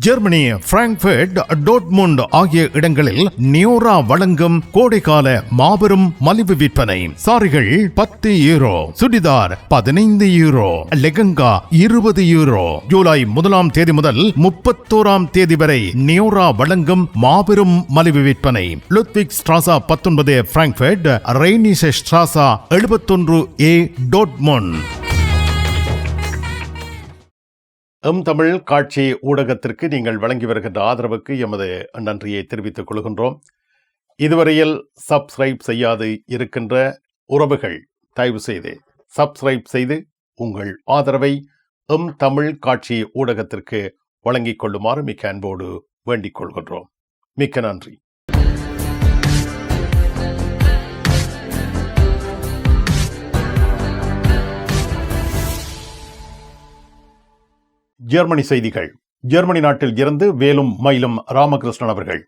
Germany Frankfurt, Dortmund ஆகிய இடங்களில் நியோரா வழங்கும் கோடைகால மாபெரும் மலிவு விற்பனை. சாரிகள் €10, சுடிதார் €15, லெகங்கா €20. ஜூலை 1ஆம் தேதி முதல் 31ஆம் தேதி வரை நியோரா வழங்கும் மாபெரும் மலிவு விற்பனை. லுத்விக் ஸ்ட்ராசா 19, பிராங்க்ஃபர்ட், ரெய்னிஷ ஸ்ட்ராசா 71A, டோர்ட்முண்ட். தமிழ் காட்சி ஊடகத்திற்கு நீங்கள் வழங்கி வருகின்ற ஆதரவுக்கு எமது நன்றியை தெரிவித்துக் கொள்கின்றோம். இதுவரையில் சப்ஸ்கிரைப் செய்யாது இருக்கின்ற உறவுகள் தயவு செய்து சப்ஸ்கிரைப் செய்து உங்கள் ஆதரவை தமிழ் காட்சி ஊடகத்திற்கு வழங்கிக் கொள்ளுமாறு மிக்க அன்போடு வேண்டிக் கொள்கின்றோம். மிக்க நன்றி. ஜெர்மனி செய்திகள். ஜெர்மனி நாட்டில் இருந்து வேலும் மயிலும் ராமகிருஷ்ணன் அவர்கள்.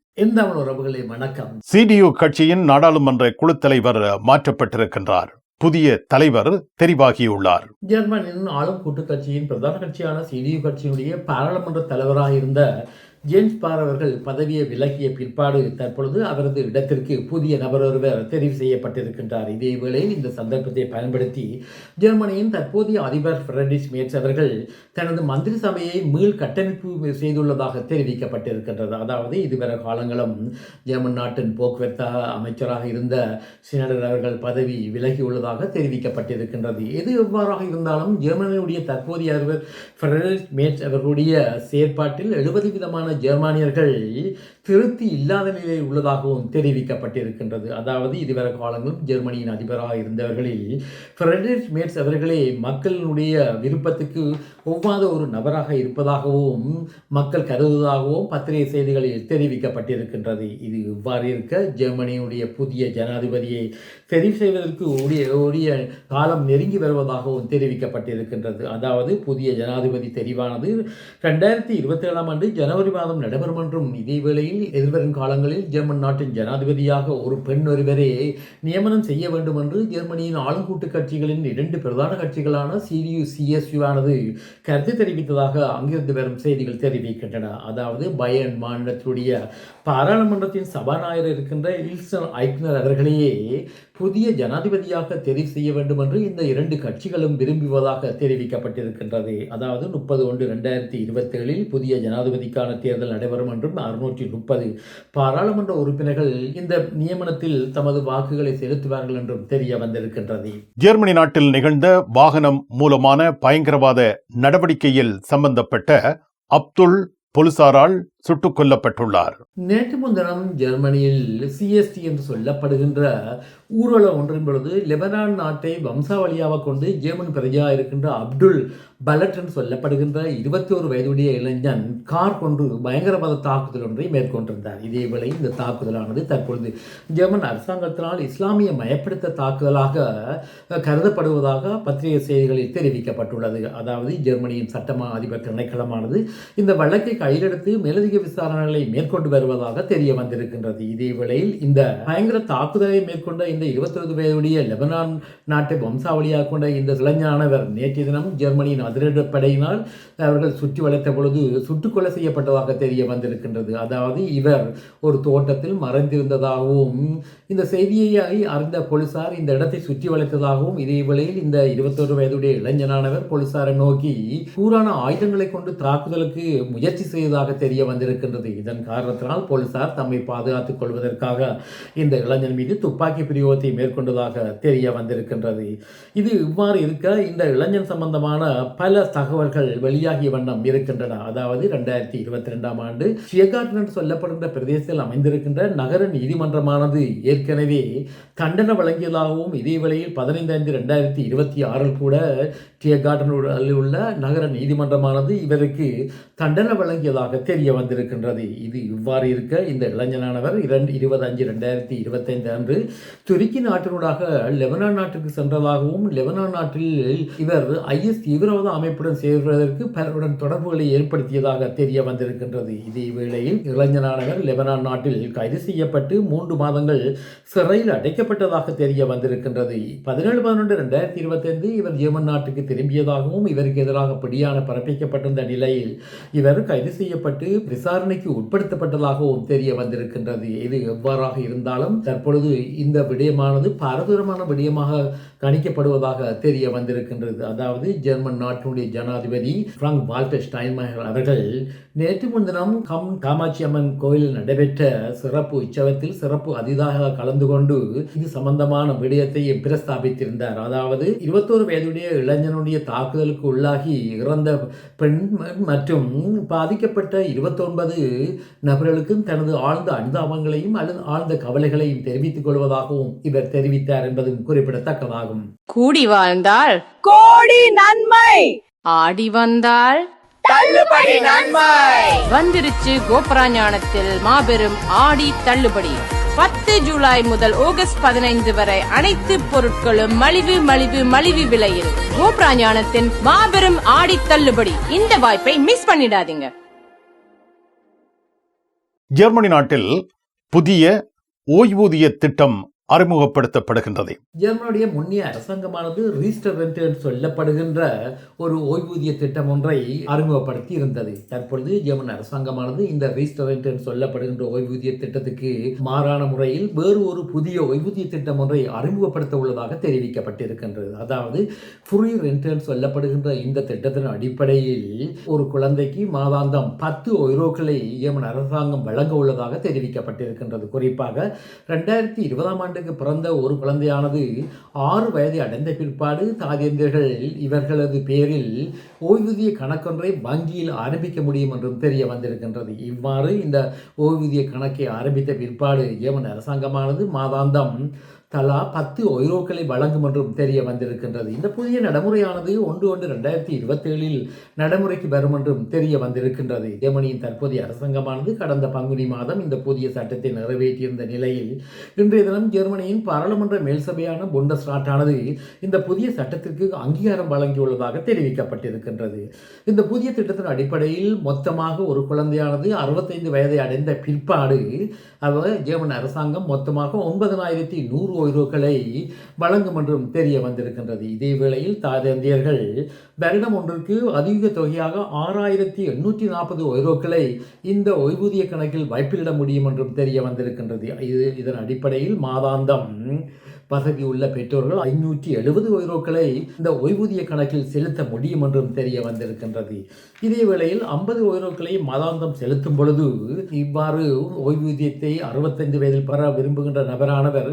வணக்கம். CDU கட்சியின் நாடாளுமன்ற குழு தலைவர் மாற்றப்பட்டிருக்கின்றார். புதிய தலைவர் தெரிவாகியுள்ளார். ஜெர்மனியின் ஆளும் கூட்டு கட்சியின் பிரதான கட்சியான CDU கட்சியினுடைய பாராளுமன்ற தலைவராக இருந்த ஜேம்ஸ் பார் அவர்கள் பதவியை விலகிய பிற்பாடு தற்பொழுது அவரது இடத்திற்கு புதிய நபர் ஒருவர் தெரிவு செய்யப்பட்டிருக்கின்றார். இதே வேளையில் இந்த சந்தர்ப்பத்தை பயன்படுத்தி ஜெர்மனியின் தற்போதைய அதிபர் ஃபிரெட்ரிக் மேர்ஸ் அவர்கள் தனது மந்திரி சபையை மீள் கட்டமைப்பு செய்துள்ளதாக தெரிவிக்கப்பட்டிருக்கின்றது. அதாவது இதுவரை காலங்களும் ஜெர்மன் நாட்டின் போக்குவரத்து அமைச்சராக இருந்த ஷினடர் அவர்கள் பதவி விலகியுள்ளதாக தெரிவிக்கப்பட்டிருக்கின்றது. எது எவ்வாறாக இருந்தாலும் ஜெர்மனியுடைய தற்போதைய அதிபர் ஃபிரெட்ரிக் மேர்ஸ் அவர்களுடைய செயற்பாட்டில் 70 விதமான ஜெர்மானியர்கள் திருப்தி இல்லாத நிலையில் உள்ளதாகவும் தெரிவிக்கப்பட்டிருக்கின்றது. அதாவது இதுவரை காலங்களும் ஜெர்மனியின் அதிபராக இருந்தவர்களில் ஃபிரெட்ரிக் மேர்ஸ் அவர்களே மக்களுடைய விருப்பத்துக்கு ஒவ்வாத ஒரு நபராக இருப்பதாகவும் மக்கள் கருதுவதாகவும் பத்திரிகை செய்திகளில் தெரிவிக்கப்பட்டிருக்கின்றது. இது இவ்வாறு இருக்க ஜெர்மனியுடைய புதிய ஜனாதிபதியை தெரிவு செய்வதற்கு உரிய காலம் நெருங்கி வருவதாகவும் தெரிவிக்கப்பட்டிருக்கின்றது. அதாவது புதிய ஜனாதிபதி தெரிவானது 2027ஆம் ஆண்டு ஜனவரி மாதம் நடைபெறும் என்றும் இதே வேளையில் எதிர்வரும் காலங்களில் ஜெர்மன் நாட்டின் ஜனாதிபதியாக ஒரு பெண் ஒருவரே நியமனம் செய்ய வேண்டும் என்று ஜெர்மனியின் ஆளுங்கூட்டு கட்சிகளின் 2 பிரதான கட்சிகளான CDU CSU ஆனது கருத்து தெரிவித்ததாக அங்கிருந்து வரும் செய்திகள் தெரிவிக்கின்றன. அதாவது பயன் மாநிலத்துடைய பாராளுமன்றத்தின் சபாநாயகர் இருக்கின்ற இல்சன் ஐக்னர் அவர்களையே புதிய ஜனாதிபதியாக தெரிவு செய்ய வேண்டும் என்று இந்த 2 கட்சிகளும் விரும்புவதாக தெரிவிக்கப்பட்டிருக்கின்றது. அதாவது 30/1/2027 புதிய ஜனாதிபதிக்கான தேர்தல் நடைபெறும் என்றும் 630 பாராளுமன்ற உறுப்பினர்கள் இந்த நியமனத்தில் தமது வாக்குகளை செலுத்துவார்கள் என்றும் தெரிய வந்திருக்கின்றது. ஜெர்மனி நாட்டில் நிகழ்ந்த வாகனம் மூலமான பயங்கரவாத நடவடிக்கையில் சம்பந்தப்பட்ட அப்துல் போலீசாரால் சுட்டுக் கொல்லப்பட்டுள்ளார். நேற்று முன்தினம் ஜெர்மனியில் CST என்று சொல்லப்படுகின்ற ஊர்வலம் ஒன்றின் பொழுது லெபனான் நாட்டை வம்சாவளியாக கொண்டு ஜெர்மன் பிரஜையாக இருக்கின்ற அப்துல் பலட் என்று சொல்லப்படுகின்ற 21 வயதுடைய இளைஞன் கார் கொண்டு பயங்கரவாத தாக்குதல் ஒன்றை மேற்கொண்டிருந்தார். இதேவேளை இந்த தாக்குதலானது தற்பொழுது ஜெர்மன் அரசாங்கத்தினால் இஸ்லாமிய மயப்படுத்த தாக்குதலாக கருதப்படுவதாக பத்திரிகை செய்திகளில் தெரிவிக்கப்பட்டுள்ளது. அதாவது ஜெர்மனியின் சட்டமா அதிபர் திணைக்களமானது இந்த வழக்கை கையிலெடுத்து மேலதிக விசாரணைகளை மேற்கொண்டு வருவதாக தெரிய வந்திருக்கின்றது. இதே வேளையில் இந்த பயங்கர தாக்குதலை மேற்கொண்ட இந்த 21 வயதுடைய லெபனான் நாட்டை வம்சாவளியாக கொண்ட இந்த இளைஞனானவர் நேற்றைய தினம் ஜெர்மனியின் அதிரடிப்படையினால் அவர்கள் சுற்றி வளைத்த பொழுது சுட்டுக் கொலை செய்யப்பட்டதாக தெரிய வந்திருக்கின்றது. அதாவது இவர் ஒரு தோட்டத்தில் மறைந்திருந்ததாகவும் இந்த செய்தியை அறிந்த போலீசார் இந்த இடத்தை சுற்றி வளைத்ததாகவும் இதே வேளையில் இந்த 21 வயதுடைய இளைஞனானவர் போலீசாரை நோக்கி கூரான ஆயுதங்களை கொண்டு தாக்குதலுக்கு முயற்சி செய்ததாக தெரிய வந்திருக்கின்றது. இதன் காரணத்தினால் போலீசார் தம்மை பாதுகாத்துக் கொள்வதற்காக இந்த இளைஞன் மீது துப்பாக்கி பிரயோகத்தை மேற்கொண்டதாக தெரிய வந்திருக்கின்றது. இது இவ்வாறு இருக்க இந்த இளைஞன் சம்பந்தமான பல தகவல்கள் வெளியாகிய வண்ணம் இருக்கின்றன. அதாவது 2022ஆம் ஆண்டு ஷியகார்டன் என்று சொல்லப்படுகின்ற பிரதேசத்தில் அமைந்திருக்கின்ற நகர நீதிமன்றமானது ஏற்கனவே தண்டனை வழங்கியதாகவும் இதே வேளையில் 15/5/2026 கூட ஷியகார்டனில் உள்ள நகர நீதிமன்றமானது இவருக்கு தண்டனை வழங்கியதாக தெரிய வந்திருக்கிறது. வந்திருக்கின்றது. இது இவ்வாறு இருக்க இந்த இளைஞனானவர் 25/2025 அன்று துருக்கி நாட்டினூடாக லெபனான் நாட்டுக்கு சென்றதாகவும் லெபனான் நாட்டில் இவர் IS தீவிரவாத அமைப்புடன் சேர்வதற்கு பலருடன் தொடர்புகளை ஏற்படுத்தியதாக தெரிய வந்திருக்கின்றது. இதே வேளையில் இளைஞனானவர் லெபனான் நாட்டில் கைது செய்யப்பட்டு 3 மாதங்கள் சிறையில் அடைக்கப்பட்டதாக தெரிய வந்திருக்கின்றது. 17/12/2025 இவர் ஜெர்மன் நாட்டுக்கு திரும்பியதாகவும் இவருக்கு எதிராக பிடியான பிறப்பிக்கப்பட்டிருந்த நிலையில் இவர் கைது செய்யப்பட்டு விசாரணைக்கு உட்படுத்தப்பட்டதாகவும் தெரிய வந்திருக்கின்றது. இது எவ்வாறாக இருந்தாலும் தற்பொழுது இந்த விடயமானது பாரதூரமான விடயமாக கணிக்கப்படுவதாக தெரிய வந்திருக்கின்றது. அதாவது ஜெர்மன் நாட்டினுடைய ஜனாதிபதி பிராங்க் வால்டர் ஸ்டைன்மயர் அவர்கள் நேற்று முன்தினம் காமாட்சி அம்மன் கோயிலில் நடைபெற்ற சிறப்பு உற்சவத்தில் சிறப்பு அதிதாக கலந்து கொண்டு இது சம்பந்தமான விடயத்தை பிரஸ்தாபித்திருந்தார். அதாவது 21 வயதுடைய இளைஞனுடைய தாக்குதலுக்கு உள்ளாகி இறந்த பெண் மற்றும் பாதிக்கப்பட்ட 29 நபர்களுக்கும் தனது ஆழ்ந்த அனுதாபங்களையும் அல்லது ஆழ்ந்த கவலைகளையும் தெரிவித்துக் கொள்வதாகவும் இவர் தெரிவித்தார் என்பதும் குறிப்பிடத்தக்கதாகும். கூடி வாழ்ந்தால் கோடி நன்மை, ஆடி வந்தால் தள்ளுபடி நன்மை. வந்துருச்சு கோபுராஞானத்தில் மாபெரும் ஆடி தள்ளுபடி. 10 ஜூலை முதல் ஆகஸ்ட் 15 வரை அனைத்து பொருட்களும் மலிவு விலையில். கோபுராஞானத்தின் மாபெரும் ஆடி தள்ளுபடி. இந்த வாய்ப்பை மிஸ் பண்ணிடாதீங்க. ஜெர்மனி நாட்டில் புதிய ஓய்வூதிய திட்டம் அறிமுகப்படுத்தப்படுகின்றது. ஜெர்மனியுடைய முன்னிய அரசாங்கமானது ரீஸ்டரண்ட் என்று சொல்லப்படுகின்ற ஒரு ஓய்வூதிய திட்டம் ஒன்றை அறிமுகப்படுத்தி இருந்தது. தற்பொழுது ஜெர்மன் அரசாங்கமானது இந்த ரீஸ்டரண்ட் என்று சொல்லப்படுகின்ற ஓய்வூதிய திட்டத்துக்கு மாறான முறையில் வேறு ஒரு புதிய ஓய்வூதிய திட்டம் ஒன்றை அறிமுகப்படுத்த உள்ளதாக தெரிவிக்கப்பட்டிருக்கின்றது. அதாவது ஃப்ரீ ரெண்ட் என்று சொல்லப்படுகின்ற இந்த திட்டத்தின் அடிப்படையில் ஒரு குழந்தைக்கு மாதாந்தம் 10 யூரோக்களை ஜெர்மன் அரசாங்கம் வழங்க உள்ளதாக தெரிவிக்கப்பட்டிருக்கின்றது. குறிப்பாக 2020ஆம் ஆண்டு பிறந்த ஒரு குழந்தையானது 6 வயதை அடைந்த பிற்பாடு தாதியந்திரர்கள் இவர்களது பேரில் ஓய்வூதிய கணக்கொன்றை வங்கியில் ஆரம்பிக்க முடியும் என்றும் தெரிய வந்திருக்கின்றது. இவ்வாறு இந்த ஓய்வூதிய கணக்கை ஆரம்பித்த பிற்பாடு ஜெர்மன் அரசாங்கமானது மாதாந்தம் தலா 10 யூரோக்களை வழங்கும் என்றும் தெரிய வந்திருக்கின்றது. இந்த புதிய நடைமுறையானது 1/1/2027 நடைமுறைக்கு வரும் என்றும் தெரிய வந்திருக்கின்றது. ஜெர்மனியின் தற்போதைய அரசாங்கமானது கடந்த பங்குனி மாதம் இந்த புதிய சட்டத்தை நிறைவேற்றியிருந்த நிலையில் இன்றைய தினம் ஜெர்மனியின் பாராளுமன்ற மேல் சபையான புண்டஸ்ராட்டானது இந்த புதிய சட்டத்திற்கு அங்கீகாரம் வழங்கியுள்ளதாக தெரிவிக்கப்பட்டிருக்கின்றது. இந்த புதிய திட்டத்தின் அடிப்படையில் மொத்தமாக ஒரு குழந்தையானது 65 வயதை அடைந்த பிற்பாடு அவர் ஜெர்மன் அரசாங்கம் மொத்தமாக 9,100 யூரோக்களை வழங்கும் என்றும் தெரிய வந்திருக்கின்றது. இதே வேளையில் தாதியந்தியர்கள் வருடம் ஒன்றுக்கு அதிக தொகையாக 6,840 யூரோக்களை இந்த ஓய்வூதிய கணக்கில் வைப்பிலிட முடியும் என்றும் தெரிய வந்திருக்கின்றது. இதன் அடிப்படையில் மாதாந்தம் வசதி உள்ள பெற்றோர்கள் 570 யூரோக்களை இந்த ஓய்வூதிய கணக்கில் செலுத்த முடியும் என்றும் தெரிய வந்திருக்கின்றது. இதே வேளையில் 50 யூரோக்களை மாதாந்தம் செலுத்தும் பொழுது இவ்வாறு ஓய்வூதியத்தை 65 வயதில் பெற விரும்புகின்ற நபரானவர்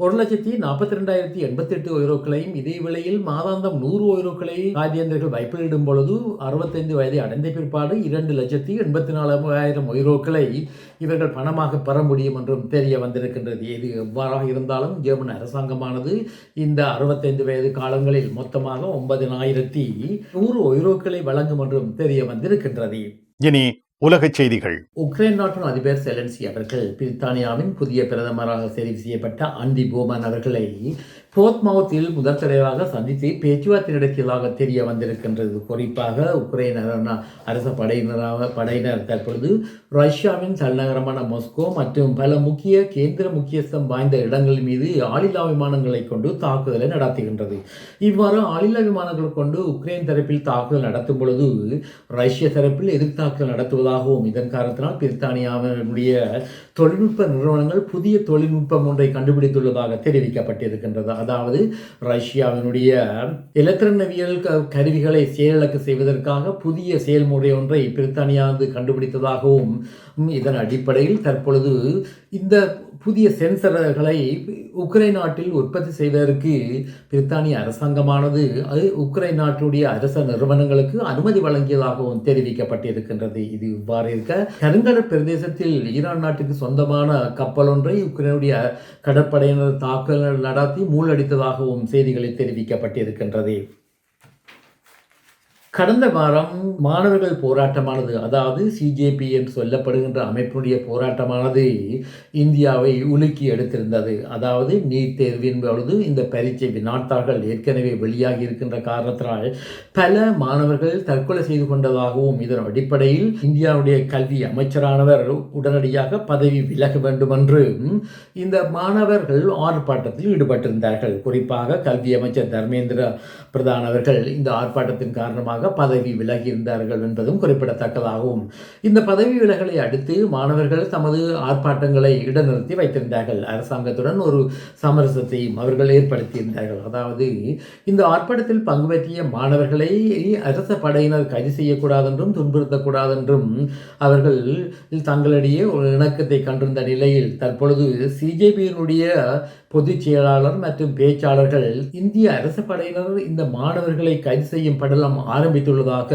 1,42,088 யூரோக்களையும் இதே வேளையில் மாதாந்தம் 100 யூரோக்களை தாதியந்திரர்கள் வைப்பிலிடும் பொழுது 65 வயதை அடைந்த பிற்பாடு 2,84,000 யூரோக்களை இவர்கள் பணமாக பெற முடியும் என்றும் தெரிய வந்திருக்கின்றது. இது எவ்வாறாக இருந்தாலும் ஜெர்மன் அரசாங்கமானது இந்த 65 வயது காலங்களில் மொத்தமாக 9,100 யூரோக்களை வழங்கும் என்றும் தெரிய வந்திருக்கின்றது. இனி உலகச் செய்திகள். உக்ரைன் நாட்டின் அதிபர் செலன்ஸ்கி அவர்கள் பிரித்தானியாவின் புதிய பிரதமராக தெரிவு செய்யப்பட்ட ஆண்டி போமன் அவர்களை போர்ட்மவுத்தில் முதல் தடவையாக சந்தித்து பேச்சுவார்த்தை நடத்தியதாக தெரிய வந்திருக்கின்றது. குறிப்பாக உக்ரைன் அரச படையினர் தற்பொழுது ரஷ்யாவின் தலைநகரமான மாஸ்கோ மற்றும் பல முக்கிய கேந்திர முக்கியஸ்தம் வாய்ந்த இடங்கள் மீது ஆளில்லா விமானங்களை கொண்டு தாக்குதலை நடத்துகின்றது. இவ்வாறு ஆளில்லா விமானங்கள் கொண்டு உக்ரைன் தரப்பில் தாக்குதல் நடத்தும் பொழுது ரஷ்ய தரப்பில் எதிர்த்தாக்குதல் நடத்துவதாகவும் இதன் காரணத்தினால் பிரித்தானியாவினுடைய தொழில்நுட்ப நிறுவனங்கள் புதிய தொழில்நுட்பம் ஒன்றை கண்டுபிடித்துள்ளதாக தெரிவிக்கப்பட்டிருக்கின்றது. அதாவது ரஷ்யாவினுடைய எலக்ட்ரானியல் கருவிகளை செயலிழக்க செய்வதற்காக புதிய செயல்முறை ஒன்றை பிரித்தானியாவது கண்டுபிடித்ததாகவும் இதன் அடிப்படையில் தற்பொழுது இந்த புதிய சென்சர்களை உக்ரைன் நாட்டில் உற்பத்தி செய்வதற்கு பிரித்தானிய அரசாங்கமானது உக்ரைன் நாட்டுடைய அரச நிறுவனங்களுக்கு அனுமதி வழங்கியதாகவும் தெரிவிக்கப்பட்டிருக்கின்றது. இது இவ்வாறு இருக்க கருங்கடல் பிரதேசத்தில் ஈரான் நாட்டுக்கு சொந்தமான கப்பல் ஒன்றை உக்ரைனுடைய கடற்படையினர் தாக்குதல் நடத்தி மூழ்கடித்ததாகவும் செய்திகளில் தெரிவிக்கப்பட்டிருக்கின்றது. கடந்த வாரம் மாணவர்கள் போராட்டமானது, அதாவது சிஜேபி என்று சொல்லப்படுகின்ற அமைப்பினுடைய போராட்டமானது இந்தியாவை உலுக்கி எடுத்திருந்தது. அதாவது நீட் தேர்வின் பொழுது இந்த பரீட்சை வினாத்தாள்கள் ஏற்கனவே வெளியாகி இருக்கின்ற காரணத்தினால் பல மாணவர்கள் தற்கொலை செய்து கொண்டதாகவும், இதன் அடிப்படையில் இந்தியாவுடைய கல்வி அமைச்சரானவர் உடனடியாக பதவி விலக வேண்டும் என்று இந்த மாணவர்கள் ஆர்ப்பாட்டத்தில் ஈடுபட்டிருந்தார்கள். குறிப்பாக கல்வி அமைச்சர் தர்மேந்திர பிரதான் அவர்கள் இந்த ஆர்ப்பாட்டத்தின் காரணமாக பதவி விலகி இருந்தார்கள் என்பதும் குறிப்பிடத்தக்கதாகும். இந்த பதவி விலகலை அடுத்து மாணவர்கள் தமது ஆர்ப்பாட்டங்களை இடைநிறுத்தி வைத்திருந்தார்கள். அரசாங்கத்துடன் ஒரு சமரசத்தையும் அவர்கள் ஏற்படுத்தியிருந்தார்கள். அதாவது இந்த ஆர்ப்பாட்டத்தில் பங்கு பற்றிய மாணவர்களை அரச படையினர் கைது செய்யக்கூடாது என்றும் துன்புறுத்தக்கூடாது என்றும் அவர்கள் தங்களிடையே ஒரு இணக்கத்தை கண்டிருந்த நிலையில் தற்பொழுது சிஜேபியினுடைய பொதுச் செயலாளர் மற்றும் பேச்சாளர்கள் இந்திய அரசு படையினர் இந்த மாணவர்களை கைது செய்யும் படலம் ஆரம்பித்துள்ளதாக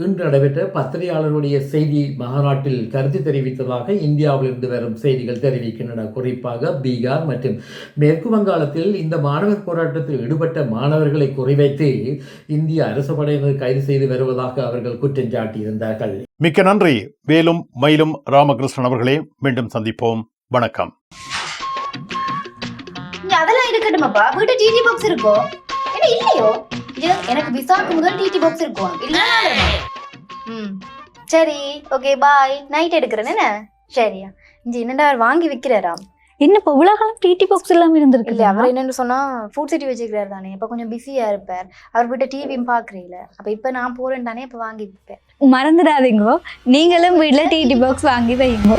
இன்று நடைபெற்ற பத்திரிகையாளர்களுடைய செய்தி மாநாட்டில் கருத்து தெரிவித்ததாக இந்தியாவிலிருந்து வரும் செய்திகள் தெரிவிக்கின்றன. குறிப்பாக பீகார் மற்றும் மேற்கு வங்காளத்தில் இந்த மாணவர் போராட்டத்தில் ஈடுபட்ட மாணவர்களை குறிவைத்து இந்திய அரசு படையினர் கைது செய்து வருவதாக அவர்கள் குற்றம் சாட்டியிருந்தார்கள். மிக்க நன்றி வேலும் மயிலும் ராமகிருஷ்ணன் அவர்களே. மீண்டும் சந்திப்போம். வணக்கம். அதெல்லாம் இருக்கட்டுமாப்பா, வீட்டு டிடி பாக்ஸ் இருக்கோ? என்ன இல்லையோ? எனக்கு விசாக்கு முதல் டிடி பாக்ஸ் இருக்கும். சரி, ஓகே, பாய். நைட் எடுக்கிறேன். என்ன சரியா? இங்க என்னடா வாங்கி விற்கிறாராம்? என்னப்பா இவ்வளவு காலம் டிடி பாக்ஸ் எல்லாம் இருந்திருக்கு? இல்ல, அவர் என்னன்னு சொன்னா ஃபுட் சிட்டி வச்சுக்கிறாரு தானே. இப்ப கொஞ்சம் பிஸியா இருப்பார். அவர் வீட்டை டிவியும் பாக்குறீங்கள. அப்ப இப்ப நான் போறேன் தானே, இப்ப வாங்கி விற்பேன். மறந்துடாதீங்க, நீங்களும் வீட்டுல டிடி பாக்ஸ் வாங்கி வைங்க.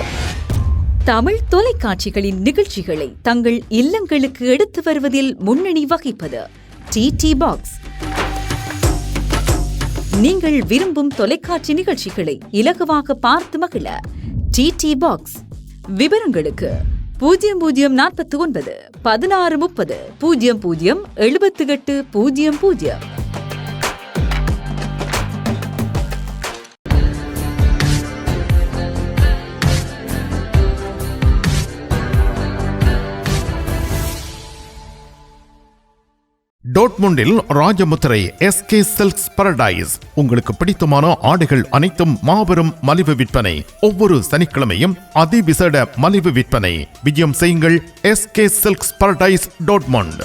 தமிழ் தொலைக்காட்சிகளின் நிகழ்ச்சிகளை தங்கள் இல்லங்களுக்கு எடுத்து வருவதில் முன்னணி வகிப்பது டிடி பாக்ஸ். நீங்கள் விரும்பும் தொலைக்காட்சி நிகழ்ச்சிகளை இலகுவாக பார்த்து மகிழ டிடி பாக்ஸ். விவரங்களுக்கு 0049 1630 00 78 00. டோட்முண்டில் ராஜமுத்திரை SK சில்க்ஸ் பாரடைஸ். உங்களுக்கு பிடித்தமான ஆடைகள் அனைத்தும் மாபெரும் மலிவு விற்பனை. ஒவ்வொரு சனிக்கிழமையும் அதிவிசேட மலிவு விற்பனை. விஜயம் செய்யுங்கள் SK சில்க்ஸ் பாரடைஸ் டோட்முண்ட்.